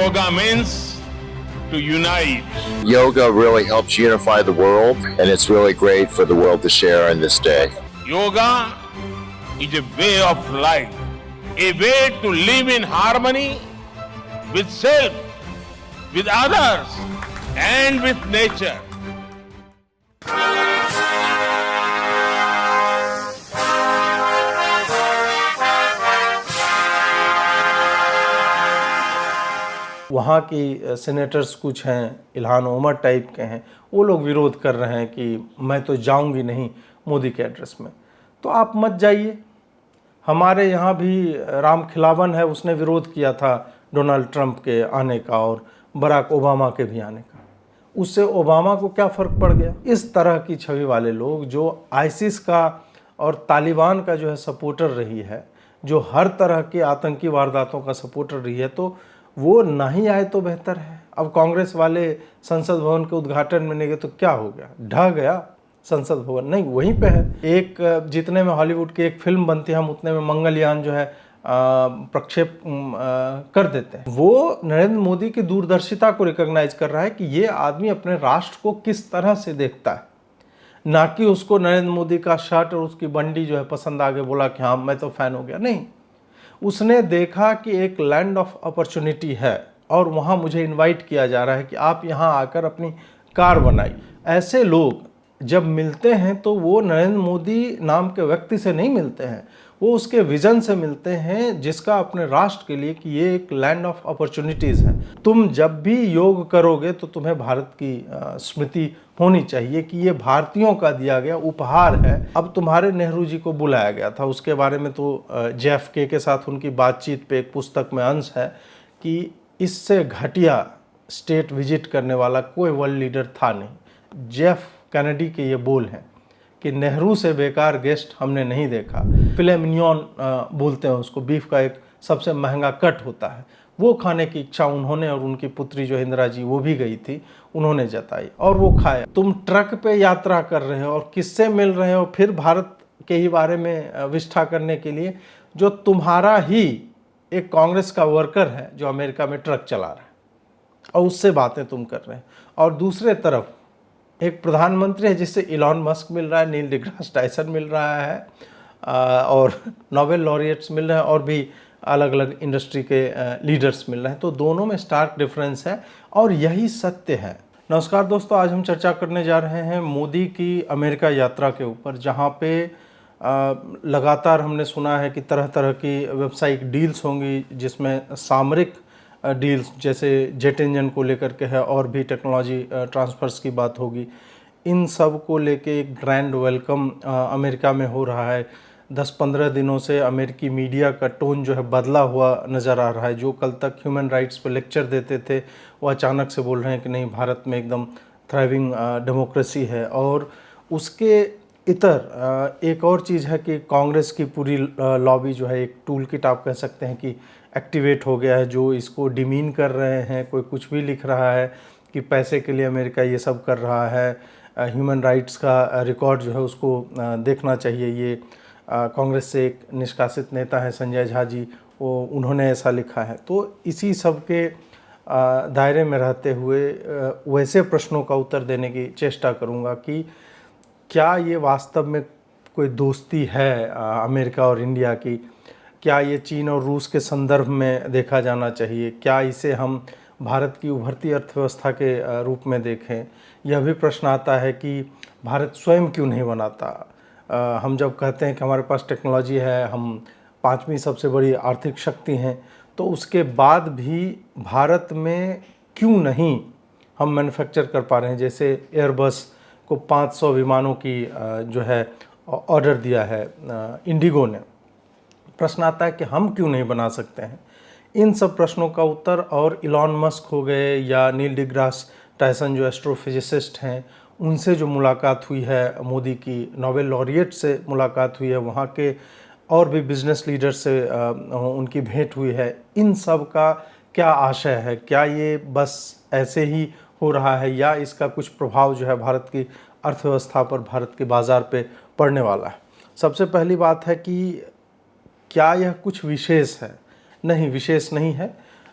Yoga means to unite. Yoga really helps unify the world, and it's really great for the world to share on this day. Yoga is a way of life, a way to live in harmony with self, with others, and with nature. वहाँ की senators कुछ हैं Ilhan Omar type के हैं, वो लोग विरोध कर रहे हैं कि मैं तो जाऊंगी नहीं मोदी के एड्रेस में। तो आप मत जाइए। हमारे यहाँ भी राम खिलावन है, उसने विरोध किया था डोनाल्ड ट्रंप के आने का और बराक ओबामा के भी आने का। उससे ओबामा को क्या फ़र्क पड़ गया? इस तरह की छवि वाले लोग जो आईसिस का और तालिबान का जो है सपोर्टर रही है, जो हर तरह के आतंकी वारदातों का सपोर्टर रही है, तो वो नहीं आए तो बेहतर है। अब कांग्रेस वाले संसद भवन के उद्घाटन में नहीं गए तो क्या हो गया? ढह गया संसद भवन? नहीं, वहीं पे है। एक जितने में हॉलीवुड की एक फिल्म बनती है, हम उतने में मंगलयान जो है प्रक्षेप कर देते हैं। वो नरेंद्र मोदी की दूरदर्शिता को रिकॉग्नाइज कर रहा है कि ये आदमी अपने राष्ट्र को किस तरह से देखता है, ना कि उसको नरेंद्र मोदी का शर्ट और उसकी बंडी जो है पसंद आ गए, बोला कि हाँ मैं तो फैन हो गया। नहीं, उसने देखा कि एक लैंड ऑफ अपॉर्चुनिटी है और वहाँ मुझे इनवाइट किया जा रहा है कि आप यहाँ आकर अपनी कार बनाइए। ऐसे लोग जब मिलते हैं तो वो नरेंद्र मोदी नाम के व्यक्ति से नहीं मिलते हैं, वो उसके विजन से मिलते हैं जिसका अपने राष्ट्र के लिए कि ये एक लैंड ऑफ अपॉर्चुनिटीज़ है। तुम जब भी योग करोगे तो तुम्हें भारत की स्मृति होनी चाहिए कि ये भारतीयों का दिया गया उपहार है। अब तुम्हारे नेहरू जी को बुलाया गया था, उसके बारे में तो JFK के साथ उनकी बातचीत पे एक पुस्तक में अंश है कि इससे घटिया स्टेट विजिट करने वाला कोई वर्ल्ड लीडर था नहीं। जेफ कैनेडी के ये बोल हैं कि नेहरू से बेकार गेस्ट हमने नहीं देखा। फिले मिनियन बोलते हैं उसको, बीफ का एक सबसे महंगा कट होता है, वो खाने की इच्छा उन्होंने और उनकी पुत्री जो इंदिरा जी वो भी गई थी, उन्होंने जताई और वो खाया। तुम ट्रक पे यात्रा कर रहे हो और किससे मिल रहे हो फिर भारत के ही बारे में विष्ठा करने के लिए, जो तुम्हारा ही एक कांग्रेस का वर्कर है जो अमेरिका में ट्रक चला रहा है और उससे बातें तुम कर रहे हैं। और दूसरे तरफ एक प्रधानमंत्री है जिससे इलॉन मस्क मिल रहा है, नील डिग्रास टाइसन मिल रहा है और नोबेल लॉरिएट्स मिल रहे हैं और भी अलग अलग इंडस्ट्री के लीडर्स मिल रहे हैं। तो दोनों में स्टार्क डिफरेंस है और यही सत्य है। नमस्कार दोस्तों, आज हम चर्चा करने जा रहे हैं मोदी की अमेरिका यात्रा के ऊपर, जहां पे लगातार हमने सुना है कि तरह तरह की व्यावसायिक डील्स होंगी, जिसमें सामरिक डील्स जैसे जेट इंजन को लेकर के है और भी टेक्नोलॉजी ट्रांसफर्स की बात होगी। इन सब को लेके एक ग्रैंड वेलकम अमेरिका में हो रहा है। 10-15 दिनों से अमेरिकी मीडिया का टोन जो है बदला हुआ नज़र आ रहा है। जो कल तक ह्यूमन राइट्स पर लेक्चर देते थे वो अचानक से बोल रहे हैं कि नहीं, भारत में एकदम थ्राइविंग डेमोक्रेसी है। और उसके इतर एक और चीज़ है कि कांग्रेस की पूरी लॉबी जो है एक टूल किट आप कह सकते हैं कि एक्टिवेट हो गया है, जो इसको डिमीन कर रहे हैं। कोई कुछ भी लिख रहा है कि पैसे के लिए अमेरिका ये सब कर रहा है, ह्यूमन राइट्स का रिकॉर्ड जो है उसको देखना चाहिए। ये कांग्रेस से एक निष्कासित नेता है संजय झा जी, वो उन्होंने ऐसा लिखा है। तो इसी सब के दायरे में रहते हुए वैसे प्रश्नों का उत्तर देने की चेष्टा करूँगा कि क्या ये वास्तव में कोई दोस्ती है अमेरिका और इंडिया की? क्या ये चीन और रूस के संदर्भ में देखा जाना चाहिए? क्या इसे हम भारत की उभरती अर्थव्यवस्था के रूप में देखें? यह भी प्रश्न आता है कि भारत स्वयं क्यों नहीं बनाता? हम जब कहते हैं कि हमारे पास टेक्नोलॉजी है, हम 5वीं सबसे बड़ी आर्थिक शक्ति हैं, तो उसके बाद भी भारत में क्यों नहीं हम मैन्युफैक्चर कर पा रहे हैं? जैसे एयरबस को 500 विमानों की जो है ऑर्डर दिया है इंडिगो ने। प्रश्न आता है कि हम क्यों नहीं बना सकते हैं? इन सब प्रश्नों का उत्तर, और इलॉन मस्क हो गए या नील डिग्रास टाइसन जो एस्ट्रोफिजिसिस्ट हैं, उनसे जो मुलाकात हुई है मोदी की, नोबेल लॉरिएट से मुलाकात हुई है, वहाँ के और भी बिजनेस लीडर से उनकी भेंट हुई है, इन सब का क्या आशय है? क्या ये बस ऐसे ही हो रहा है या इसका कुछ प्रभाव जो है भारत की अर्थव्यवस्था पर, भारत के बाज़ार पे पड़ने वाला है? सबसे पहली बात है कि क्या यह कुछ विशेष है? नहीं, विशेष नहीं है।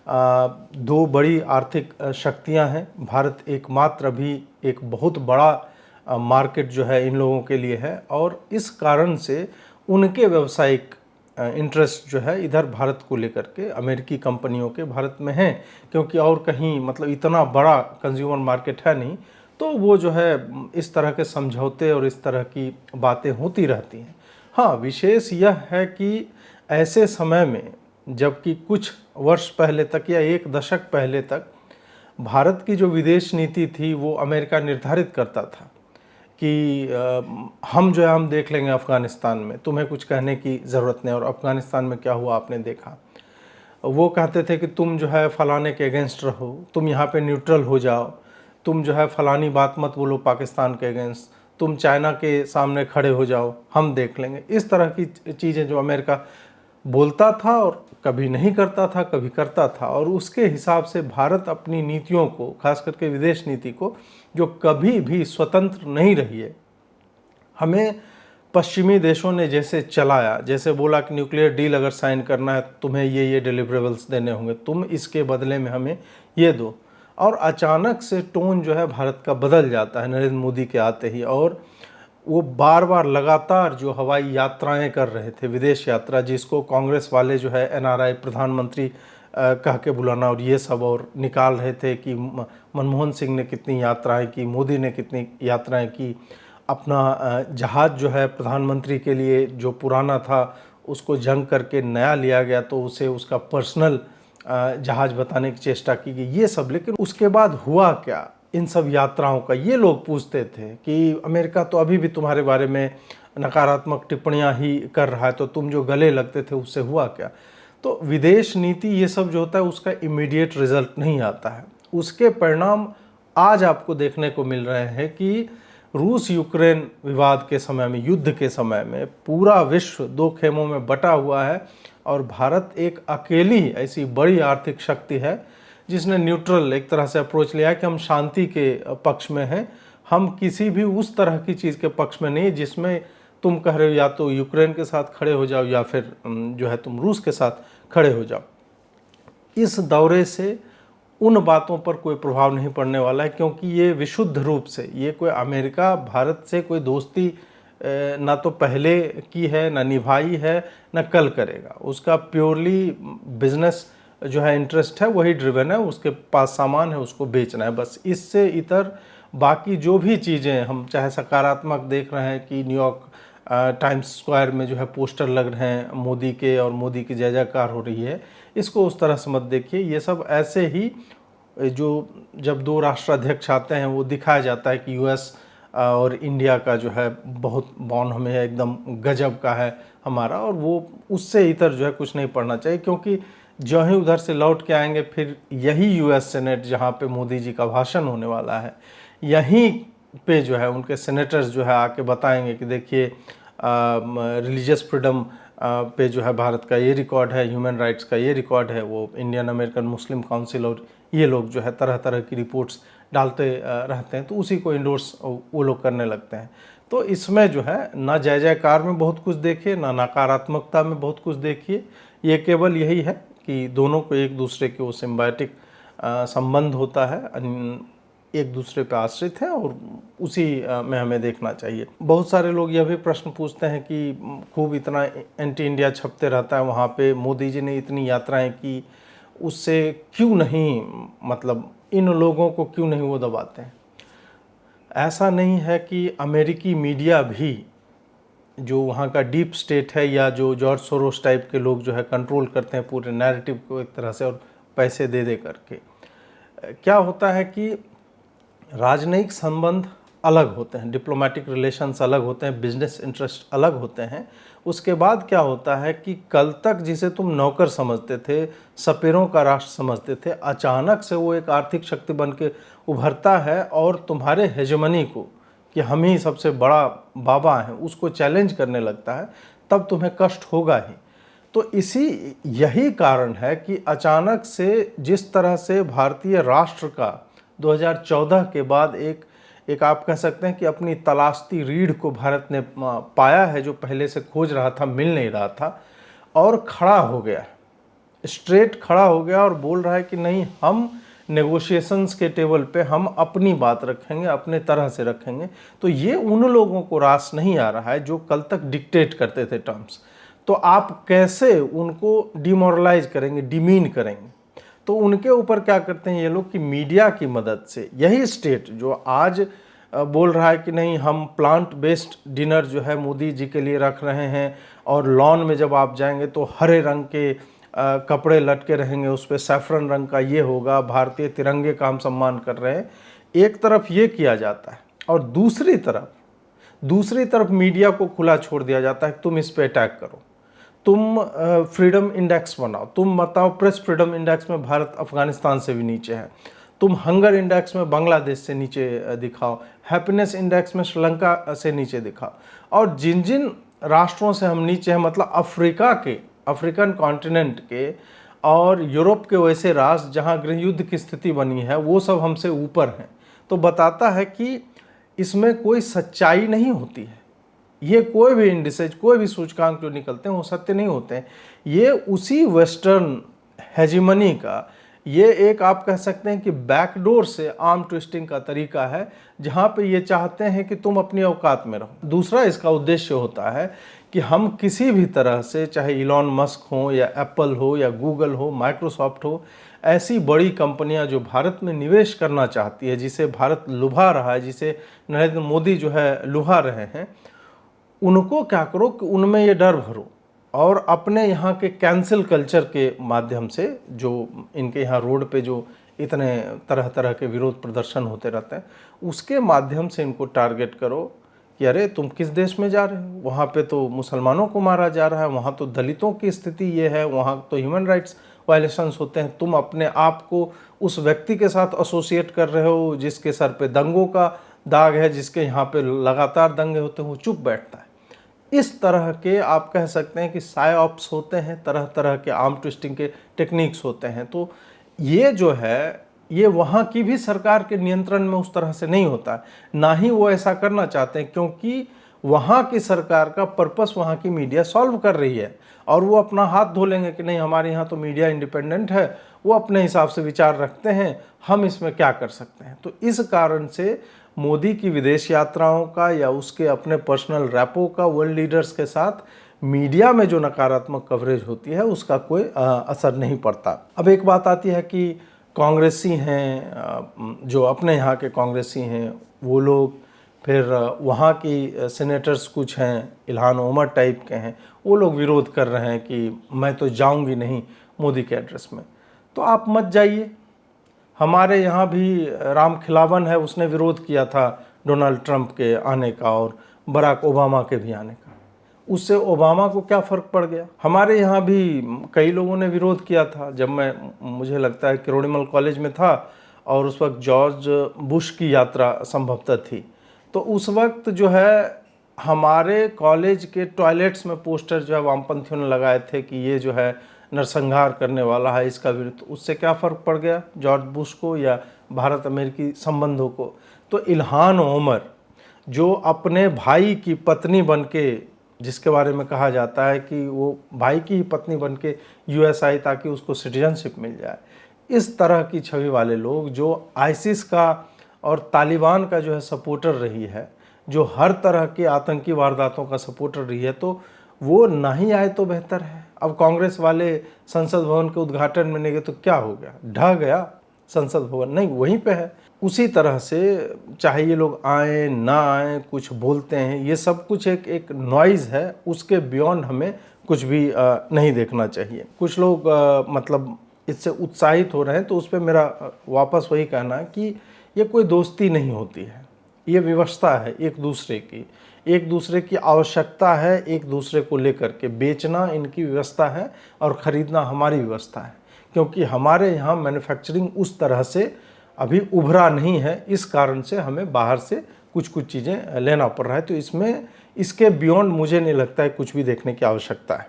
दो बड़ी आर्थिक शक्तियां हैं। भारत एकमात्र अभी एक बहुत बड़ा मार्केट जो है इन लोगों के लिए है, और इस कारण से उनके व्यावसायिक इंटरेस्ट जो है इधर भारत को लेकर के अमेरिकी कंपनियों के भारत में हैं, क्योंकि और कहीं मतलब इतना बड़ा कंज्यूमर मार्केट है नहीं। तो वो जो है इस तरह के समझौते और इस तरह की बातें होती रहती हैं। हाँ, विशेष यह है कि ऐसे समय में, जबकि कुछ वर्ष पहले तक या एक दशक पहले तक भारत की जो विदेश नीति थी वो अमेरिका निर्धारित करता था कि हम जो है हम देख लेंगे अफ़गानिस्तान में, तुम्हें कुछ कहने की ज़रूरत नहीं। और अफ़गानिस्तान में क्या हुआ आपने देखा। वो कहते थे कि तुम जो है फलाने के अगेंस्ट रहो, तुम यहाँ पे न्यूट्रल हो जाओ, तुम जो है फलानी बात मत बोलो पाकिस्तान के अगेंस्ट, तुम चाइना के सामने खड़े हो जाओ, हम देख लेंगे। इस तरह की चीज़ें जो अमेरिका बोलता था और कभी नहीं करता था, कभी करता था। और उसके हिसाब से भारत अपनी नीतियों को, खास करके विदेश नीति को, जो कभी भी स्वतंत्र नहीं रही है, हमें पश्चिमी देशों ने जैसे चलाया, जैसे बोला कि न्यूक्लियर डील अगर साइन करना है तुम्हें ये डिलिवरेबल्स देने होंगे, तुम इसके बदले में हमें ये दो। और अचानक से टोन जो है भारत का बदल जाता है नरेंद्र मोदी के आते ही, और वो बार बार लगातार जो हवाई यात्राएं कर रहे थे, विदेश यात्रा, जिसको कांग्रेस वाले जो है एनआरआई प्रधानमंत्री कह के बुलाना और ये सब, और निकाल रहे थे कि मनमोहन सिंह ने कितनी यात्राएं की, मोदी ने कितनी यात्राएं की। अपना जहाज़ जो है प्रधानमंत्री के लिए जो पुराना था उसको जंग करके नया लिया गया, तो उसे उसका पर्सनल जहाज़ बताने की चेष्टा की गई, ये सब। लेकिन उसके बाद हुआ क्या इन सब यात्राओं का, ये लोग पूछते थे कि अमेरिका तो अभी भी तुम्हारे बारे में नकारात्मक टिप्पणियां ही कर रहा है, तो तुम जो गले लगते थे उससे हुआ क्या। तो विदेश नीति ये सब जो होता है उसका इमीडिएट रिजल्ट नहीं आता है। उसके परिणाम आज आपको देखने को मिल रहे हैं कि रूस यूक्रेन विवाद के समय में, युद्ध के समय में पूरा विश्व दो खेमों में बटा हुआ है, और भारत एक अकेली ऐसी बड़ी आर्थिक शक्ति है जिसने न्यूट्रल एक तरह से अप्रोच लिया है कि हम शांति के पक्ष में हैं, हम किसी भी उस तरह की चीज़ के पक्ष में नहीं जिसमें तुम कह रहे हो या तो यूक्रेन के साथ खड़े हो जाओ या फिर जो है तुम रूस के साथ खड़े हो जाओ। इस दौरे से उन बातों पर कोई प्रभाव नहीं पड़ने वाला है, क्योंकि ये विशुद्ध रूप से ये कोई अमेरिका भारत से कोई दोस्ती ना तो पहले की है, ना निभाई है, ना कल करेगा। उसका प्योरली बिजनेस जो है इंटरेस्ट है वही ड्रिवन है, उसके पास सामान है उसको बेचना है बस। इससे इतर बाकी जो भी चीज़ें हम चाहे सकारात्मक देख रहे हैं कि न्यूयॉर्क टाइम्स स्क्वायर में जो है पोस्टर लग रहे हैं मोदी के और मोदी की जय जयकार हो रही है, इसको उस तरह से मत देखिए। ये सब ऐसे ही जो जब दो राष्ट्राध्यक्ष आते हैं वो दिखाया जाता है कि यूएस और इंडिया का जो है बहुत बॉन्ड हमें एकदम गजब का है हमारा, और वो उससे इतर जो है कुछ नहीं पढ़ना चाहिए, क्योंकि जो ही उधर से लौट के आएंगे फिर यही यूएस सेनेट जहाँ पे मोदी जी का भाषण होने वाला है, यहीं पे जो है उनके सेनेटर्स जो है आके बताएंगे कि देखिए रिलीजियस फ्रीडम पे जो है भारत का ये रिकॉर्ड है, ह्यूमन राइट्स का ये रिकॉर्ड है। वो इंडियन अमेरिकन मुस्लिम काउंसिल और ये लोग जो है तरह तरह की रिपोर्ट्स डालते रहते हैं, तो उसी को इंडोर्स वो लोग करने लगते हैं। तो इसमें जो है ना जय जयकार में बहुत कुछ देखिए, ना नकारात्मकता में बहुत कुछ देखिए। ये केवल यही है कि दोनों को एक दूसरे के वो सिम्बायोटिक संबंध होता है, एक दूसरे पे आश्रित हैं, और उसी में हमें देखना चाहिए। बहुत सारे लोग यह भी प्रश्न पूछते हैं कि खूब इतना एंटी इंडिया छपते रहता है वहाँ पे, मोदी जी ने इतनी यात्राएं की, उससे क्यों नहीं, मतलब इन लोगों को क्यों नहीं वो दबाते हैं। ऐसा नहीं है कि अमेरिकी मीडिया भी जो वहाँ का डीप स्टेट है या जो जॉर्ज सोरोस टाइप के लोग जो है कंट्रोल करते हैं पूरे नैरेटिव को एक तरह से और पैसे दे दे करके। क्या होता है कि राजनयिक संबंध अलग होते हैं, डिप्लोमेटिक रिलेशंस अलग होते हैं, बिजनेस इंटरेस्ट अलग होते हैं। उसके बाद क्या होता है कि कल तक जिसे तुम नौकर समझते थे, सपेरों का राष्ट्र समझते थे, अचानक से वो एक आर्थिक शक्ति बन के उभरता है और तुम्हारे हेजेमनी को कि हम ही सबसे बड़ा बाबा हैं उसको चैलेंज करने लगता है, तब तुम्हें कष्ट होगा ही। तो यही कारण है कि अचानक से जिस तरह से भारतीय राष्ट्र का 2014 के बाद एक आप कह सकते हैं कि अपनी तलाशती रीढ़ को भारत ने पाया है, जो पहले से खोज रहा था, मिल नहीं रहा था, और खड़ा हो गया। स्ट्रेट खड़ा हो गया और बोल रहा है कि नहीं, हम नेगोशिएशंस के टेबल पे हम अपनी बात रखेंगे, अपने तरह से रखेंगे। तो ये उन लोगों को रास नहीं आ रहा है जो कल तक डिक्टेट करते थे टर्म्स। तो आप कैसे उनको डिमोरलाइज करेंगे, डिमीन करेंगे? तो उनके ऊपर क्या करते हैं ये लोग कि मीडिया की मदद से यही स्टेट जो आज बोल रहा है कि नहीं, हम प्लांट बेस्ड डिनर जो है मोदी जी के लिए रख रहे हैं, और लॉन में जब आप जाएंगे तो हरे रंग के कपड़े लटके रहेंगे, उस पर सैफरन रंग का ये होगा, भारतीय तिरंगे का हम सम्मान कर रहे हैं। एक तरफ ये किया जाता है और दूसरी तरफ मीडिया को खुला छोड़ दिया जाता है कि तुम इस पे अटैक करो, तुम फ्रीडम इंडेक्स बनाओ, तुम बताओ प्रेस फ्रीडम इंडेक्स में भारत अफगानिस्तान से भी नीचे है, तुम हंगर इंडेक्स में बांग्लादेश से नीचे दिखाओ, हैप्पीनेस इंडेक्स में श्रीलंका से नीचे दिखाओ। और जिन जिन राष्ट्रों से हम नीचे हैं, मतलब अफ्रीकन कॉन्टिनेंट के और यूरोप के वैसे राष्ट्र जहां गृह युद्ध की स्थिति बनी है, वो सब हमसे ऊपर हैं। तो बताता है कि इसमें कोई सच्चाई नहीं होती है। ये कोई भी इंडिसेज, कोई भी सूचकांक जो निकलते हैं वो सत्य नहीं होते हैं। ये उसी वेस्टर्न हेजिमनी का ये एक आप कह सकते हैं कि बैकडोर से आर्म ट्विस्टिंग का तरीका है, जहाँ पे ये चाहते हैं कि तुम अपनी औकात में रहो। दूसरा इसका उद्देश्य होता है कि हम किसी भी तरह से, चाहे इलॉन मस्क हो या एप्पल हो या गूगल हो, माइक्रोसॉफ्ट हो, ऐसी बड़ी कंपनियां जो भारत में निवेश करना चाहती है, जिसे भारत लुभा रहा है, जिसे नरेंद्र मोदी जो है लुभा रहे हैं, उनको क्या करो कि उनमें ये डर भरो और अपने यहाँ के कैंसिल कल्चर के माध्यम से, जो इनके यहाँ रोड पे जो इतने तरह तरह के विरोध प्रदर्शन होते रहते हैं, उसके माध्यम से इनको टारगेट करो कि अरे तुम किस देश में जा रहे हो, वहाँ पे तो मुसलमानों को मारा जा रहा है, वहाँ तो दलितों की स्थिति ये है, वहाँ तो ह्यूमन राइट्स वायलेशंस होते हैं, तुम अपने आप को उस व्यक्ति के साथ एसोसिएट कर रहे हो जिसके सर पे दंगों का दाग है, जिसके यहाँ पे लगातार दंगे होते हैं, वो चुप बैठता है। इस तरह के आप कह सकते हैं कि साइऑप्स होते हैं, तरह तरह के आर्म ट्विस्टिंग के टेक्निक्स होते हैं। तो ये जो है ये वहाँ की भी सरकार के नियंत्रण में उस तरह से नहीं होता है, ना ही वो ऐसा करना चाहते हैं, क्योंकि वहाँ की सरकार का पर्पस वहाँ की मीडिया सॉल्व कर रही है और वो अपना हाथ धो लेंगे कि नहीं, हमारे यहाँ तो मीडिया इंडिपेंडेंट है, वो अपने हिसाब से विचार रखते हैं, हम इसमें क्या कर सकते हैं। तो इस कारण से मोदी की विदेश यात्राओं का या उसके अपने पर्सनल रैपो का वर्ल्ड लीडर्स के साथ मीडिया में जो नकारात्मक कवरेज होती है उसका कोई असर नहीं पड़ता। अब एक बात आती है कि कांग्रेसी हैं, जो अपने यहाँ के कांग्रेसी हैं वो लोग, फिर वहाँ की सीनेटर्स कुछ हैं इल्हान ओमर टाइप के हैं, वो लोग विरोध कर रहे हैं कि मैं तो जाऊँगी नहीं मोदी के एड्रेस में। तो आप मत जाइए। हमारे यहाँ भी राम खिलावन है, उसने विरोध किया था डोनाल्ड ट्रंप के आने का और बराक ओबामा के भी आने का। उससे ओबामा को क्या फ़र्क पड़ गया? हमारे यहाँ भी कई लोगों ने विरोध किया था। जब मुझे लगता है किरोड़ीमल कॉलेज में था और उस वक्त जॉर्ज बुश की यात्रा संभवतः थी, तो उस वक्त जो है हमारे कॉलेज के टॉयलेट्स में पोस्टर जो है वामपंथियों ने लगाए थे कि ये जो है नरसंहार करने वाला है, इसका विरुद्ध। उससे क्या फ़र्क पड़ गया जॉर्ज बुश को या भारत अमेरिकी संबंधों को? तो इल्हान ओमर जो अपने भाई की पत्नी बनके, जिसके बारे में कहा जाता है कि वो भाई की ही पत्नी बनके यूएस आई ताकि उसको सिटीजनशिप मिल जाए, इस तरह की छवि वाले लोग जो आईसिस का और तालिबान का जो है सपोर्टर रही है, जो हर तरह की आतंकी वारदातों का सपोर्टर रही है, तो वो ना ही आए तो बेहतर है। अब कांग्रेस वाले संसद भवन के उद्घाटन में नहीं गए तो क्या हो गया? ढह गया संसद भवन? नहीं, वहीं पे है। उसी तरह से चाहे ये लोग आए ना आए, कुछ बोलते हैं, ये सब कुछ एक नॉइज़ है, उसके बियॉन्ड हमें कुछ भी नहीं देखना चाहिए। कुछ लोग मतलब इससे उत्साहित हो रहे हैं, तो उस पर मेरा वापस वही कहना है कि ये कोई दोस्ती नहीं होती है, ये व्यवस्था है एक दूसरे की आवश्यकता है, एक दूसरे को लेकर के बेचना इनकी व्यवस्था है और ख़रीदना हमारी व्यवस्था है। क्योंकि हमारे यहाँ मैन्युफैक्चरिंग उस तरह से अभी उभरा नहीं है, इस कारण से हमें बाहर से कुछ चीज़ें लेना पड़ रहा है। तो इसमें इसके बियॉन्ड मुझे नहीं लगता है कुछ भी देखने की आवश्यकता है।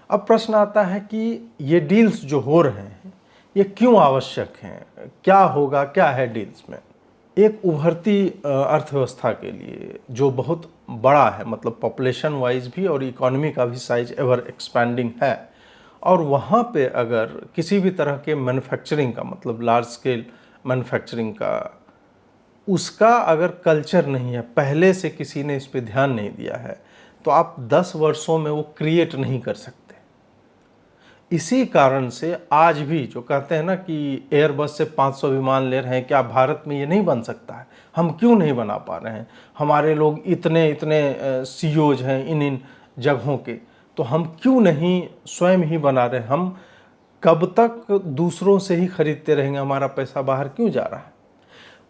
अब प्रश्न आता है कि ये डील्स जो हो रहे हैं ये क्यों आवश्यक हैं, क्या होगा, क्या है डील्स में? एक उभरती अर्थव्यवस्था के लिए जो बहुत बड़ा है, मतलब पॉपुलेशन वाइज भी और इकोनॉमी का भी साइज एवर एक्सपैंडिंग है, और वहाँ पे अगर किसी भी तरह के मैन्युफैक्चरिंग का, मतलब लार्ज स्केल मैन्युफैक्चरिंग का, उसका अगर कल्चर नहीं है, पहले से किसी ने इस पे ध्यान नहीं दिया है, तो आप 10 वर्षों में वो क्रिएट नहीं कर सकते। इसी कारण से आज भी जो कहते हैं ना कि एयरबस से 500 विमान ले रहे हैं, क्या भारत में ये नहीं बन सकता है? हम क्यों नहीं बना पा रहे हैं? हमारे लोग इतने इतने सीईओज हैं इन जगहों के, तो हम क्यों नहीं स्वयं ही बना रहे हैं? हम कब तक दूसरों से ही खरीदते रहेंगे? हमारा पैसा बाहर क्यों जा रहा है?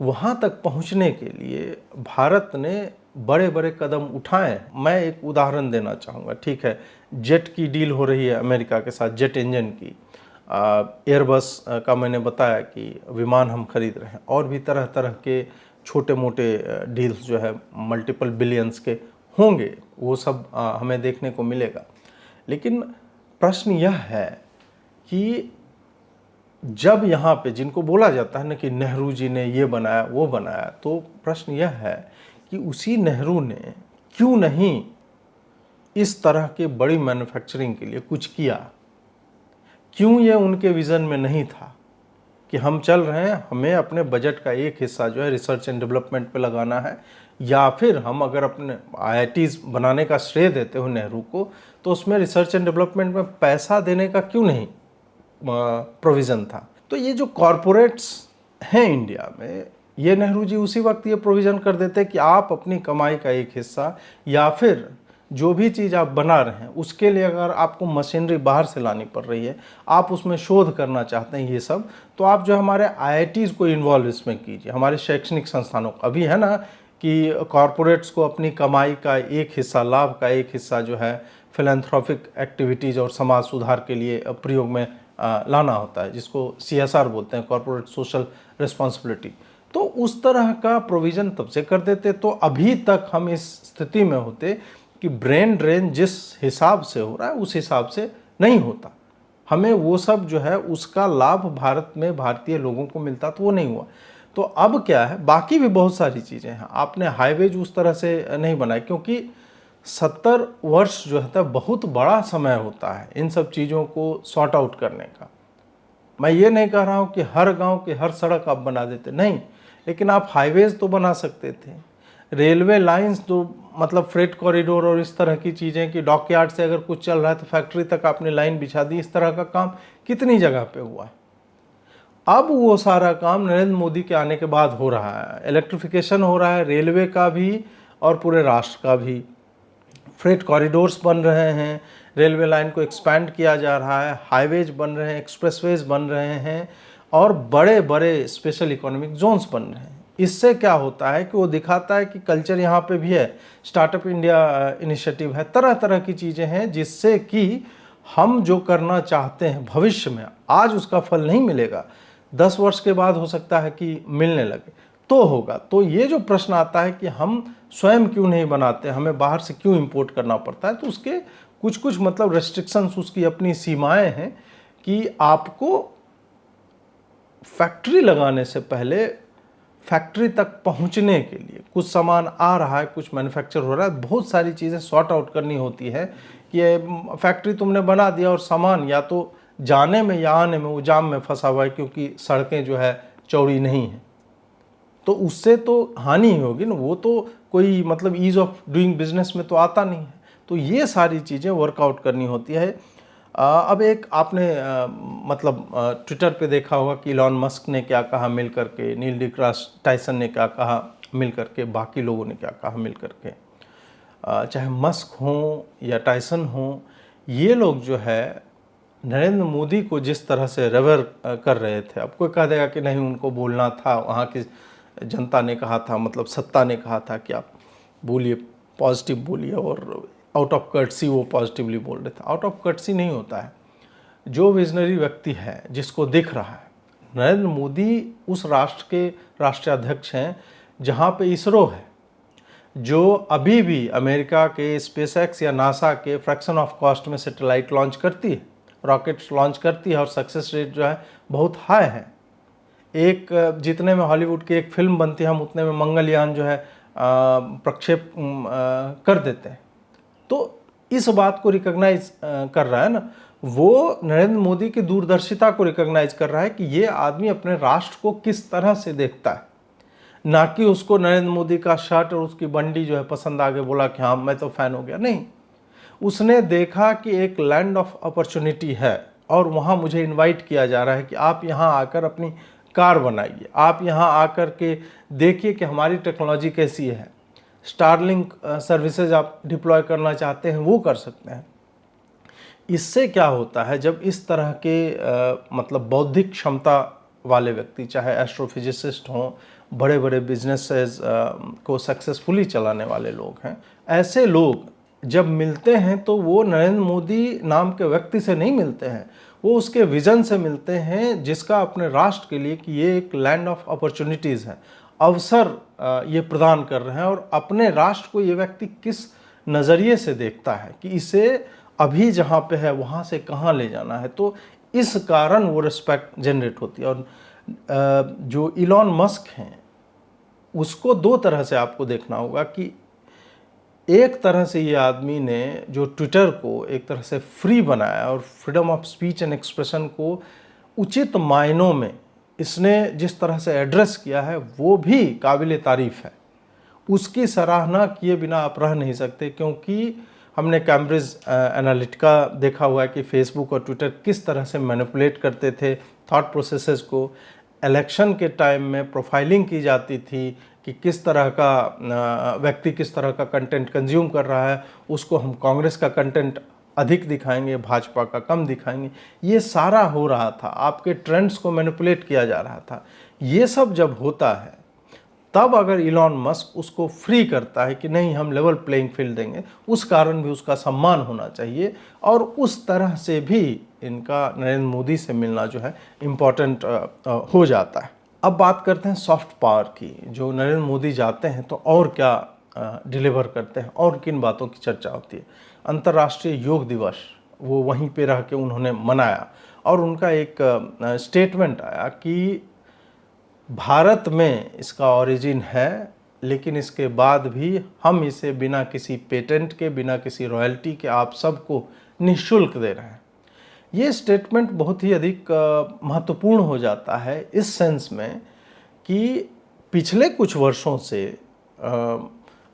वहाँ तक पहुँचने के लिए भारत ने बड़े बड़े कदम उठाए। मैं एक उदाहरण देना चाहूँगा, ठीक है, जेट की डील हो रही है अमेरिका के साथ, जेट इंजन की। एयरबस का मैंने बताया कि विमान हम खरीद रहे हैं, और भी तरह तरह के छोटे मोटे डील्स जो है मल्टीपल बिलियंस के होंगे, वो सब हमें देखने को मिलेगा। लेकिन प्रश्न यह है कि जब यहाँ पे जिनको बोला जाता है ना कि नेहरू जी ने ये बनाया वो बनाया, तो प्रश्न यह है कि उसी नेहरू ने क्यों नहीं इस तरह के बड़ी मैन्युफैक्चरिंग के लिए कुछ किया? क्यों ये उनके विज़न में नहीं था कि हम चल रहे हैं, हमें अपने बजट का एक हिस्सा जो है रिसर्च एंड डेवलपमेंट पे लगाना है, या फिर हम अगर अपने आईआईटीज़ बनाने का श्रेय देते हो नेहरू को, तो उसमें रिसर्च एंड डेवलपमेंट में पैसा देने का क्यों नहीं प्रोविज़न था? तो ये जो कॉरपोरेट्स हैं इंडिया में, ये नेहरू जी उसी वक्त ये प्रोविज़न कर देते कि आप अपनी कमाई का एक हिस्सा, या फिर जो भी चीज़ आप बना रहे हैं उसके लिए अगर आपको मशीनरी बाहर से लानी पड़ रही है, आप उसमें शोध करना चाहते हैं ये सब, तो आप जो हमारे आईआईटीज़ को इन्वॉल्व इसमें कीजिए, हमारे शैक्षणिक संस्थानों को। अभी है ना कि कॉरपोरेट्स को अपनी कमाई का एक हिस्सा, लाभ का एक हिस्सा जो है फिलैंथ्रोपिक एक्टिविटीज़ और समाज सुधार के लिए प्रयोग में लाना होता है, जिसको CSR बोलते हैं, कॉरपोरेट सोशल रिस्पॉन्सिबिलिटी। तो उस तरह का प्रोविज़न तब से कर देते, तो अभी तक हम इस स्थिति में होते कि ब्रेन ड्रेन जिस हिसाब से हो रहा है उस हिसाब से नहीं होता। हमें वो सब जो है उसका लाभ भारत में भारतीय लोगों को मिलता, तो वो नहीं हुआ। तो अब क्या है, बाकी भी बहुत सारी चीज़ें हैं। आपने हाईवेज उस तरह से नहीं बनाए, क्योंकि 70 वर्ष जो है बहुत बड़ा समय होता है इन सब चीज़ों को सॉर्ट आउट करने का। मैं ये नहीं कह रहा हूँ कि हर गांव की हर सड़क आप बना देते, नहीं, लेकिन आप हाईवेज तो बना सकते थे, रेलवे लाइंस तो, मतलब फ्रेट कॉरिडोर और इस तरह की चीज़ें कि डॉकयार्ड से अगर कुछ चल रहा है तो फैक्ट्री तक आपने लाइन बिछा दी। इस तरह का काम कितनी जगह पे हुआ है। अब वो सारा काम नरेंद्र मोदी के आने के बाद हो रहा है। इलेक्ट्रिफिकेशन हो रहा है रेलवे का भी और पूरे राष्ट्र का भी। फ्रेट कॉरिडोर्स बन रहे हैं, रेलवे लाइन को एक्सपैंड किया जा रहा है, हाईवेज बन रहे हैं, एक्सप्रेसवेज बन रहे हैं, और बड़े बड़े स्पेशल इकोनॉमिक जोन्स बन रहे हैं। इससे क्या होता है कि वो दिखाता है कि कल्चर यहाँ पे भी है, स्टार्टअप इंडिया इनिशिएटिव है, तरह तरह की चीज़ें हैं, जिससे कि हम जो करना चाहते हैं भविष्य में, आज उसका फल नहीं मिलेगा, 10 वर्ष के बाद हो सकता है कि मिलने लगे, तो होगा। तो ये जो प्रश्न आता है कि हम स्वयं क्यों नहीं बनाते, हमें बाहर से क्यों इंपोर्ट करना पड़ता है, तो उसके कुछ कुछ मतलब रेस्ट्रिक्शंस, उसकी अपनी सीमाएं हैं कि आपको फैक्ट्री लगाने से पहले फैक्ट्री तक पहुंचने के लिए कुछ सामान आ रहा है, कुछ मैन्युफैक्चर हो रहा है, बहुत सारी चीज़ें सॉर्ट आउट करनी होती है कि फैक्ट्री तुमने बना दिया और सामान या तो जाने में या आने में वो जाम में फंसा हुआ है, क्योंकि सड़कें जो है चौड़ी नहीं हैं, तो उससे तो हानि ही होगी ना। वो तो कोई मतलब ईज़ ऑफ डूइंग बिजनेस में तो आता नहीं है। तो ये सारी चीज़ें वर्कआउट करनी होती है। अब एक आपने मतलब ट्विटर पे देखा होगा कि इलॉन मस्क ने क्या कहा मिल करके, नील डिग्रास टाइसन ने क्या कहा मिल करके, बाकी लोगों ने क्या कहा मिल करके। चाहे मस्क हों या टाइसन हों, ये लोग जो है नरेंद्र मोदी को जिस तरह से रेवर कर रहे थे, अब कोई कह देगा कि नहीं उनको बोलना था, वहाँ की जनता ने कहा था, मतलब सत्ता ने कहा था कि आप बोलिए, पॉजिटिव बोलिए, और आउट ऑफ कर्टसी वो पॉजिटिवली बोल रहे थे। आउट ऑफ कर्टसी नहीं होता है। जो विजनरी व्यक्ति है, जिसको दिख रहा है, नरेंद्र मोदी उस राष्ट्र के राष्ट्रीय अध्यक्ष हैं जहाँ पे इसरो है, जो अभी भी अमेरिका के स्पेसएक्स या नासा के फ्रैक्शन ऑफ कॉस्ट में सैटेलाइट लॉन्च करती है, रॉकेट्स लॉन्च करती है, और सक्सेस रेट जो है बहुत हाई है। एक जितने में हॉलीवुड की एक फिल्म बनती है, हम उतने में मंगलयान जो है प्रक्षेप कर देते हैं। तो इस बात को रिकॉग्नाइज कर रहा है ना। वो नरेंद्र मोदी की दूरदर्शिता को रिकॉग्नाइज कर रहा है कि ये आदमी अपने राष्ट्र को किस तरह से देखता है, ना कि उसको नरेंद्र मोदी का शर्ट और उसकी बंडी जो है पसंद आ गए, बोला कि हाँ मैं तो फैन हो गया। नहीं, उसने देखा कि एक लैंड ऑफ अपॉर्चुनिटी है और वहाँ मुझे इनवाइट किया जा रहा है कि आप यहाँ आकर अपनी कार बनाइए, आप यहाँ आकर के देखिए कि हमारी टेक्नोलॉजी कैसी है, स्टारलिंक सर्विसेज आप डिप्लॉय करना चाहते हैं वो कर सकते हैं। इससे क्या होता है, जब इस तरह के मतलब बौद्धिक क्षमता वाले व्यक्ति, चाहे एस्ट्रोफिजिसिस्ट हों, बड़े बड़े बिजनेसेस को सक्सेसफुली चलाने वाले लोग हैं, ऐसे लोग जब मिलते हैं तो वो नरेंद्र मोदी नाम के व्यक्ति से नहीं मिलते हैं, वो उसके विज़न से मिलते हैं जिसका अपने राष्ट्र के लिए कि ये एक लैंड ऑफ अपॉर्चुनिटीज़ है, अवसर ये प्रदान कर रहे हैं। और अपने राष्ट्र को ये व्यक्ति किस नज़रिए से देखता है कि इसे अभी जहाँ पे है वहाँ से कहाँ ले जाना है, तो इस कारण वो रिस्पेक्ट जनरेट होती है। और जो इलॉन मस्क हैं उसको दो तरह से आपको देखना होगा कि एक तरह से ये आदमी ने जो ट्विटर को एक तरह से फ्री बनाया और freedom of speech and expression को उचित मायनों में इसने जिस तरह से एड्रेस किया है वो भी काबिल तारीफ़ है। उसकी सराहना किए बिना आप रह नहीं सकते, क्योंकि हमने कैम्ब्रिज एनालिटिका देखा हुआ है कि फेसबुक और ट्विटर किस तरह से मैनिपुलेट करते थे थॉट प्रोसेसेस को। इलेक्शन के टाइम में प्रोफाइलिंग की जाती थी कि किस तरह का व्यक्ति किस तरह का कंटेंट कंज्यूम कर रहा है, उसको हम कांग्रेस का कंटेंट अधिक दिखाएंगे, भाजपा का कम दिखाएंगे। ये सारा हो रहा था, आपके ट्रेंड्स को मैनिपुलेट किया जा रहा था। ये सब जब होता है तब अगर इलॉन मस्क उसको फ्री करता है कि नहीं हम लेवल प्लेइंग फील्ड देंगे, उस कारण भी उसका सम्मान होना चाहिए। और उस तरह से भी इनका नरेंद्र मोदी से मिलना जो है इम्पॉर्टेंट हो जाता है। अब बात करते हैं सॉफ्ट पावर की। जो नरेंद्र मोदी जाते हैं तो और क्या डिलीवर करते हैं और किन बातों की चर्चा होती है। अंतर्राष्ट्रीय योग दिवस वो वहीं पे रह के उन्होंने मनाया और उनका एक स्टेटमेंट आया कि भारत में इसका ओरिजिन है, लेकिन इसके बाद भी हम इसे बिना किसी पेटेंट के, बिना किसी रॉयल्टी के आप सबको निःशुल्क दे रहे हैं। ये स्टेटमेंट बहुत ही अधिक महत्वपूर्ण हो जाता है इस सेंस में कि पिछले कुछ वर्षों से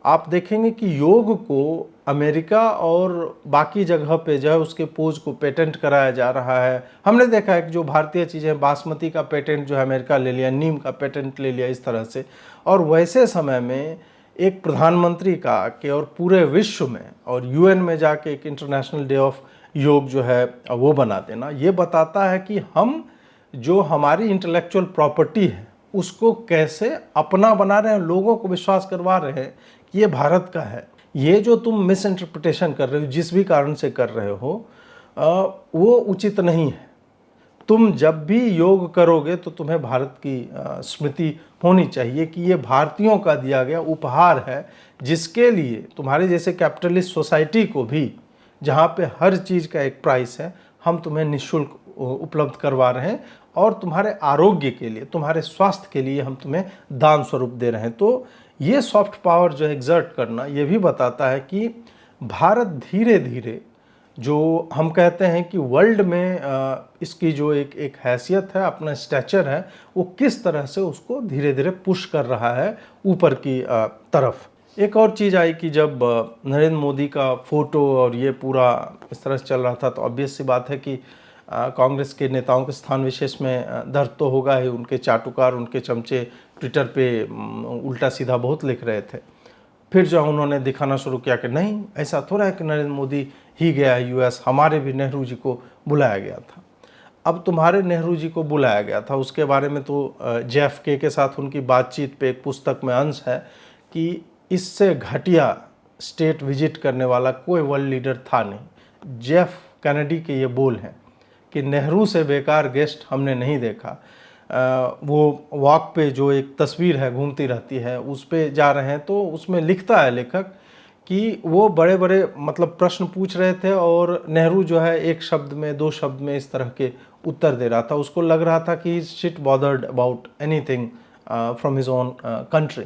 आप देखेंगे कि योग को अमेरिका और बाकी जगह पे जो है उसके पोज को पेटेंट कराया जा रहा है। हमने देखा है कि जो भारतीय चीज़ें, बासमती का पेटेंट जो है अमेरिका ले लिया, नीम का पेटेंट ले लिया, इस तरह से। और वैसे समय में एक प्रधानमंत्री का कि और पूरे विश्व में और यूएन में जाके एक इंटरनेशनल डे ऑफ योग जो है वो बना देना, ये बताता है कि हम जो हमारी इंटेलेक्चुअल प्रॉपर्टी है उसको कैसे अपना बना रहे हैं, लोगों को विश्वास करवा रहे हैं कि ये भारत का है। ये जो तुम मिस इंटरप्रिटेशन कर रहे हो, जिस भी कारण से कर रहे हो, वो उचित नहीं है। तुम जब भी योग करोगे तो तुम्हें भारत की स्मृति होनी चाहिए कि ये भारतीयों का दिया गया उपहार है, जिसके लिए तुम्हारे जैसे कैपिटलिस्ट सोसाइटी को भी, जहाँ पे हर चीज़ का एक प्राइस है, हम तुम्हें निःशुल्क उपलब्ध करवा रहे हैं और तुम्हारे आरोग्य के लिए, तुम्हारे स्वास्थ्य के लिए हम तुम्हें दान स्वरूप दे रहे हैं। तो ये सॉफ्ट पावर जो एग्जर्ट करना, ये भी बताता है कि भारत धीरे धीरे, जो हम कहते हैं कि वर्ल्ड में इसकी जो एक हैसियत है, अपना स्टैचर है, वो किस तरह से उसको धीरे धीरे पुश कर रहा है ऊपर की तरफ। एक और चीज़ आई कि जब नरेंद्र मोदी का फ़ोटो और ये पूरा इस तरह से चल रहा था, तो ऑब्वियस सी बात है कि कांग्रेस के नेताओं के स्थान विशेष में दर्द तो होगा ही। उनके चाटुकार, उनके चमचे ट्विटर पे उल्टा सीधा बहुत लिख रहे थे। फिर जो उन्होंने दिखाना शुरू किया कि नहीं, ऐसा थोड़ा है कि नरेंद्र मोदी ही गया है यूएस, हमारे भी नेहरू जी को बुलाया गया था। अब तुम्हारे नेहरू जी को बुलाया गया था, उसके बारे में तो JFK के साथ उनकी बातचीत पे एक पुस्तक में अंश है कि इससे घटिया स्टेट विजिट करने वाला कोई वर्ल्ड लीडर था नहीं। जेफ कैनेडी के ये बोल हैं कि नेहरू से बेकार गेस्ट हमने नहीं देखा। वो वॉक पे जो एक तस्वीर है घूमती रहती है, उस पे जा रहे हैं, तो उसमें लिखता है लेखक कि वो बड़े बड़े मतलब प्रश्न पूछ रहे थे और नेहरू जो है एक शब्द में, दो शब्द में इस तरह के उत्तर दे रहा था। उसको लग रहा था कि he shit bothered about anything from his own country.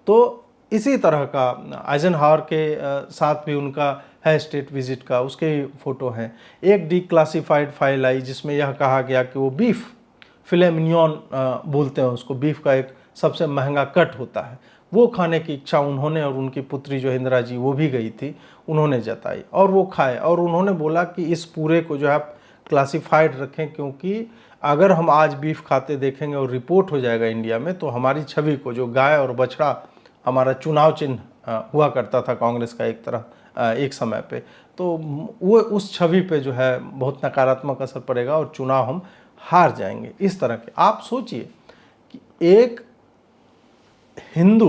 तो इसी तरह का आइजनहावर के साथ भी उनका है स्टेट विजिट का, उसके ही फ़ोटो हैं। एक डिक्लासिफाइड फाइल आई जिसमें यह कहा गया कि वो बीफ फिले मिग्नोन बोलते हैं उसको, बीफ का एक सबसे महंगा कट होता है, वो खाने की इच्छा उन्होंने और उनकी पुत्री जो इंदिरा जी वो भी गई थी, उन्होंने जताई और वो खाए। और उन्होंने बोला कि इस पूरे को जो है आप क्लासिफाइड रखें, क्योंकि अगर हम आज बीफ खाते देखेंगे और रिपोर्ट हो जाएगा इंडिया में तो हमारी छवि को, जो गाय और बछड़ा हमारा चुनाव चिन्ह हुआ करता था कांग्रेस का एक तरह एक समय पे, तो वो उस छवि पे जो है बहुत नकारात्मक असर पड़ेगा और चुनाव हम हार जाएंगे। इस तरह के आप सोचिए कि एक हिंदू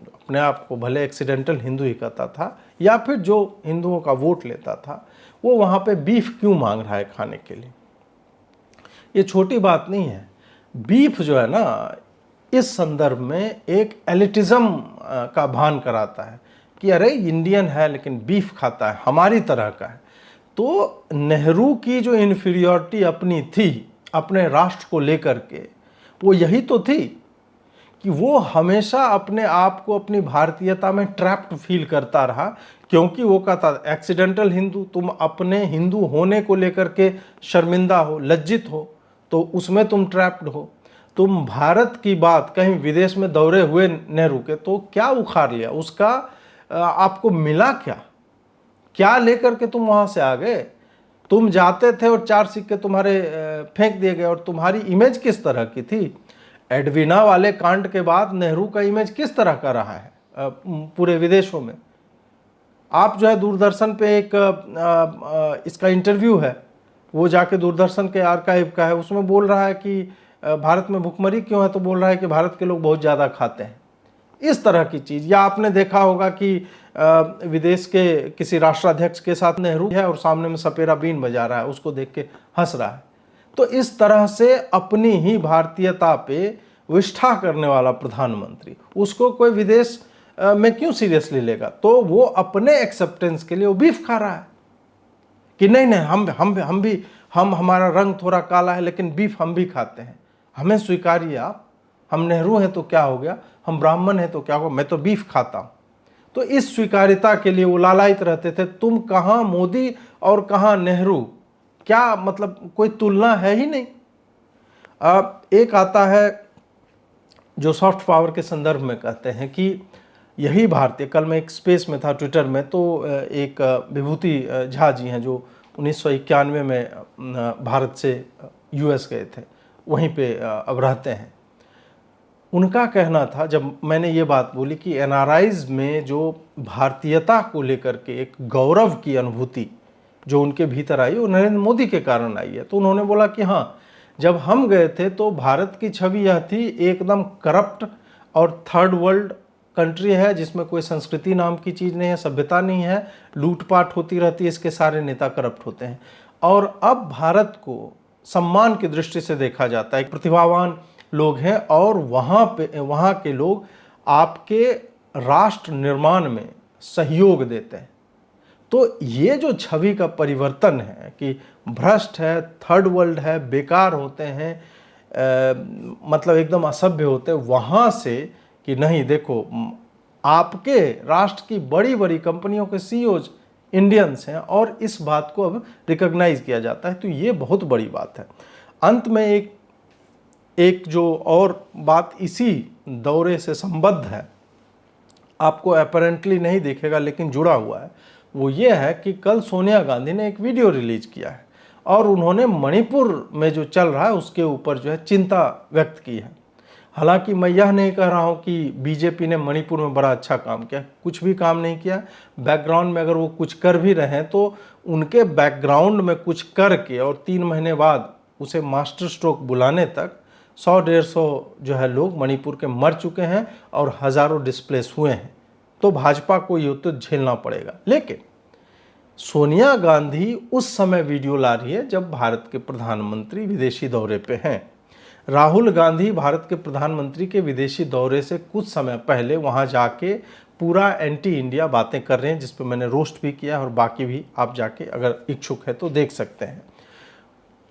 अपने आप को भले एक्सीडेंटल हिंदू ही कहता था या फिर जो हिंदुओं का वोट लेता था, वो वहाँ पे बीफ क्यों मांग रहा है खाने के लिए। ये छोटी बात नहीं है। बीफ जो है ना, इस संदर्भ में एक एलिटिज्म का भान कराता है कि अरे इंडियन है लेकिन बीफ खाता है, हमारी तरह का है। तो नेहरू की जो इन्फीरियॉरिटी अपनी थी अपने राष्ट्र को लेकर के, वो यही तो थी कि वो हमेशा अपने आप को अपनी भारतीयता में ट्रैप्ड फील करता रहा, क्योंकि वो कहता एक्सीडेंटल हिंदू, तुम अपने हिंदू होने को लेकर के शर्मिंदा हो, लज्जित हो, तो उसमें तुम ट्रैप्ड हो। तुम भारत की बात कहीं विदेश में दौरे हुए नेहरू के, तो क्या उखाड़ लिया उसका, आपको मिला क्या, क्या लेकर के तुम वहाँ से आ गए। तुम जाते थे और 4 सिक्के तुम्हारे फेंक दिए गए, और तुम्हारी इमेज किस तरह की थी। एडवीना वाले कांड के बाद नेहरू का इमेज किस तरह का रहा है पूरे विदेशों में। आप जो है दूरदर्शन पे एक इसका इंटरव्यू है, वो जाके दूरदर्शन के आर्काइव का है, उसमें बोल रहा है कि भारत में भुखमरी क्यों है, तो बोल रहा है कि भारत के लोग बहुत ज़्यादा खाते हैं। इस तरह की चीज़। या आपने देखा होगा कि विदेश के किसी राष्ट्राध्यक्ष के साथ नेहरू है और सामने में सपेरा बीन बजा रहा है, उसको देख के हंस रहा है। तो इस तरह से अपनी ही भारतीयता पे विष्ठा करने वाला प्रधानमंत्री, उसको कोई विदेश में क्यों सीरियसली लेगा। तो वो अपने एक्सेप्टेंस के लिए वो बीफ खा रहा है कि नहीं नहीं, हम हमारा रंग थोड़ा काला है लेकिन बीफ हम भी खाते हैं, हमें स्वीकारिए आप। हम नेहरू हैं तो क्या हो गया, हम ब्राह्मण हैं तो क्या हो गया, मैं तो बीफ खाता हूँ। तो इस स्वीकारिता के लिए वो लालायित रहते थे। तुम कहाँ मोदी और कहाँ नेहरू, क्या मतलब कोई तुलना है ही नहीं। एक आता है जो सॉफ्ट पावर के संदर्भ में कहते हैं कि यही भारतीय, कल मैं एक स्पेस में था ट्विटर में, तो एक विभूति झा जी हैं जो 1991 में भारत से यूएस गए थे, वहीं पे अब रहते हैं। उनका कहना था, जब मैंने ये बात बोली कि एनआरआईज में जो भारतीयता को लेकर के एक गौरव की अनुभूति जो उनके भीतर आई, वो नरेंद्र मोदी के कारण आई है, तो उन्होंने बोला कि हाँ, जब हम गए थे तो भारत की छवि यह थी एकदम करप्ट और थर्ड वर्ल्ड कंट्री है, जिसमें कोई संस्कृति नाम की चीज़ नहीं है, सभ्यता नहीं है, लूटपाट होती रहती है, इसके सारे नेता करप्ट होते हैं। और अब भारत को सम्मान की दृष्टि से देखा जाता है, प्रतिभावान लोग हैं और वहाँ के लोग आपके राष्ट्र निर्माण में सहयोग देते हैं। तो ये जो छवि का परिवर्तन है कि भ्रष्ट है, थर्ड वर्ल्ड है, बेकार होते हैं, मतलब एकदम असभ्य होते हैं, वहाँ से कि नहीं देखो आपके राष्ट्र की बड़ी बड़ी कंपनियों के सीईओज इंडियंस हैं और इस बात को अब रिकॉग्नाइज किया जाता है, तो ये बहुत बड़ी बात है। अंत में एक जो और बात इसी दौरे से संबद्ध है, आपको अपेरेंटली नहीं दिखेगा लेकिन जुड़ा हुआ है, वो ये है कि कल सोनिया गांधी ने एक वीडियो रिलीज किया है और उन्होंने मणिपुर में जो चल रहा है उसके ऊपर जो है चिंता व्यक्त की है। हालांकि मैं यह नहीं कह रहा हूं कि बीजेपी ने मणिपुर में बड़ा अच्छा काम किया, कुछ भी काम नहीं किया। बैकग्राउंड में अगर वो कुछ कर भी रहे हैं तो उनके बैकग्राउंड में कुछ करके और 3 महीने बाद उसे मास्टर स्ट्रोक बुलाने तक 100-150 जो है लोग मणिपुर के मर चुके हैं और हज़ारों डिस्प्लेस हुए हैं। तो भाजपा को ये तो झेलना पड़ेगा। लेकिन सोनिया गांधी उस समय वीडियो ला रही है जब भारत के प्रधानमंत्री विदेशी दौरे पे हैं। राहुल गांधी भारत के प्रधानमंत्री के विदेशी दौरे से कुछ समय पहले वहां जाके पूरा एंटी इंडिया बातें कर रहे हैं, जिस पे मैंने रोस्ट भी किया और बाकी भी आप जाके अगर इच्छुक है तो देख सकते हैं।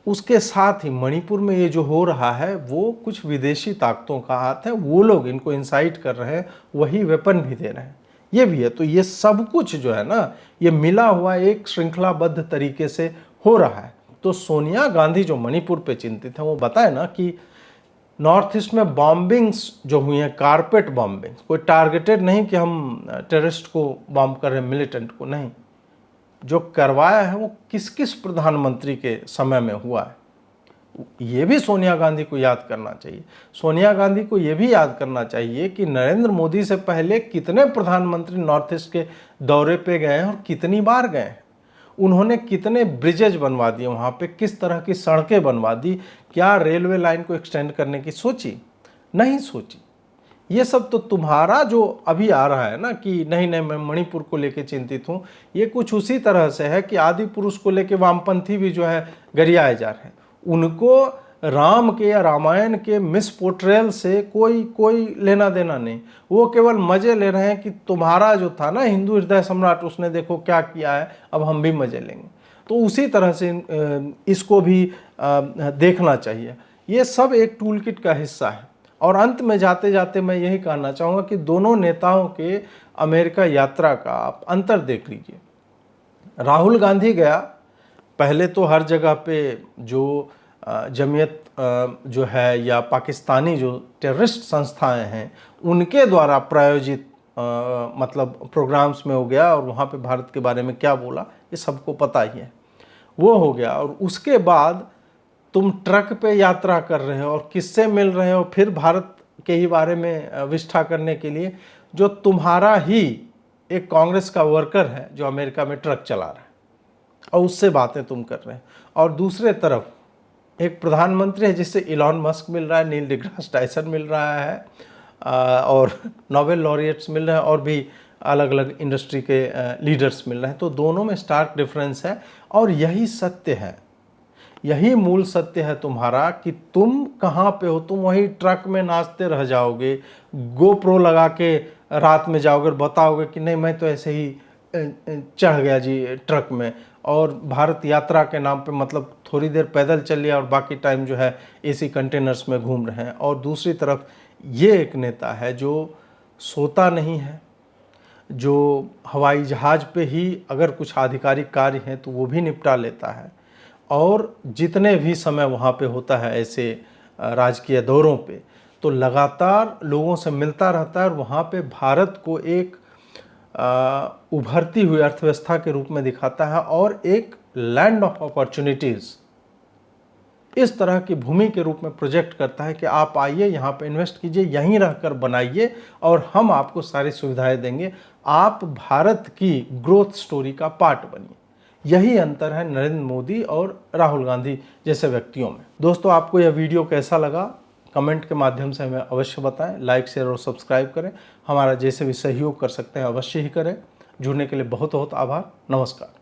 उसके साथ ही मणिपुर में ये जो हो रहा है वो कुछ विदेशी ताकतों का हाथ है, वो लोग इनको इंसाइट कर रहे हैं, वही वेपन भी दे रहे हैं, ये भी है। तो ये सब कुछ जो है ना, ये मिला हुआ एक श्रृंखलाबद्ध तरीके से हो रहा है। तो सोनिया गांधी जो मणिपुर पे चिंतित है, वो बताए ना कि नॉर्थ ईस्ट में बॉम्बिंग्स जो हुई हैं, कारपेट बॉम्बिंग्स, कोई टारगेटेड नहीं कि हम टेररिस्ट को बॉम्ब कर रहे हैं, मिलिटेंट को नहीं, जो करवाया है वो किस किस प्रधानमंत्री के समय में हुआ है, ये भी सोनिया गांधी को याद करना चाहिए। सोनिया गांधी को ये भी याद करना चाहिए कि नरेंद्र मोदी से पहले कितने प्रधानमंत्री नॉर्थ ईस्ट के दौरे पे गए हैं और कितनी बार गए हैं, उन्होंने कितने ब्रिजेज बनवा दिए, वहाँ पे किस तरह की सड़कें बनवा दी, क्या रेलवे लाइन को एक्सटेंड करने की सोची? नहीं सोची। ये सब तो तुम्हारा जो अभी आ रहा है ना कि नहीं नहीं मैं मणिपुर को लेके चिंतित हूँ, ये कुछ उसी तरह से है कि आदि पुरुष को लेके वामपंथी भी जो है गरियाए जा रहे हैं। उनको राम के या रामायण के मिस पोर्ट्रेयल से कोई लेना देना नहीं, वो केवल मज़े ले रहे हैं कि तुम्हारा जो था ना हिंदू हृदय सम्राट, उसने देखो क्या किया है, अब हम भी मज़े लेंगे। तो उसी तरह से इसको भी देखना चाहिए। ये सब एक टूल किट का हिस्सा है। और अंत में जाते जाते मैं यही कहना चाहूँगा कि दोनों नेताओं के अमेरिका यात्रा का आप अंतर देख लीजिए। राहुल गांधी गया, पहले तो हर जगह पे जो जमीयत जो है या पाकिस्तानी जो टेररिस्ट संस्थाएं हैं उनके द्वारा प्रायोजित मतलब प्रोग्राम्स में हो गया, और वहाँ पे भारत के बारे में क्या बोला ये सबको पता ही है, वो हो गया। और उसके बाद तुम ट्रक पे यात्रा कर रहे हो और किससे मिल रहे हो, फिर भारत के ही बारे में विष्ठा करने के लिए, जो तुम्हारा ही एक कांग्रेस का वर्कर है जो अमेरिका में ट्रक चला रहा है, और उससे बातें तुम कर रहे हैं। और दूसरे तरफ एक प्रधानमंत्री है जिससे इलॉन मस्क मिल रहा है, नील डिग्रास टाइसन मिल रहा है, और नोबेल लॉरिएट्स मिल रहे हैं, और भी अलग अलग इंडस्ट्री के लीडर्स मिल रहे हैं। तो दोनों में स्टार्क डिफरेंस है, और यही सत्य है, यही मूल सत्य है तुम्हारा कि तुम कहाँ पे हो, तुम वही ट्रक में नाचते रह जाओगे, गोप्रो लगा के रात में जाओगे और बताओगे कि नहीं मैं तो ऐसे ही चढ़ गया जी ट्रक में, और भारत यात्रा के नाम पे मतलब थोड़ी देर पैदल चल लिया और बाकी टाइम जो है एसी कंटेनर्स में घूम रहे हैं। और दूसरी तरफ ये एक नेता है जो सोता नहीं है, जो हवाई जहाज़ पे ही अगर कुछ आधिकारिक कार्य हैं तो वो भी निपटा लेता है, और जितने भी समय वहाँ पे होता है ऐसे राजकीय दौरों पे तो लगातार लोगों से मिलता रहता है, और वहाँ पे भारत को एक उभरती हुई अर्थव्यवस्था के रूप में दिखाता है, और एक लैंड ऑफ अपॉर्चुनिटीज़ इस तरह की भूमि के रूप में प्रोजेक्ट करता है कि आप आइए यहाँ पे इन्वेस्ट कीजिए, यहीं रहकर बनाइए और हम आपको सारी सुविधाएं देंगे, आप भारत की ग्रोथ स्टोरी का पार्ट बनिए। यही अंतर है नरेंद्र मोदी और राहुल गांधी जैसे व्यक्तियों में। दोस्तों, आपको यह वीडियो कैसा लगा कमेंट के माध्यम से हमें अवश्य बताएं, लाइक शेयर और सब्सक्राइब करें, हमारा जैसे भी सहयोग कर सकते हैं अवश्य ही करें। जुड़ने के लिए बहुत बहुत आभार, नमस्कार।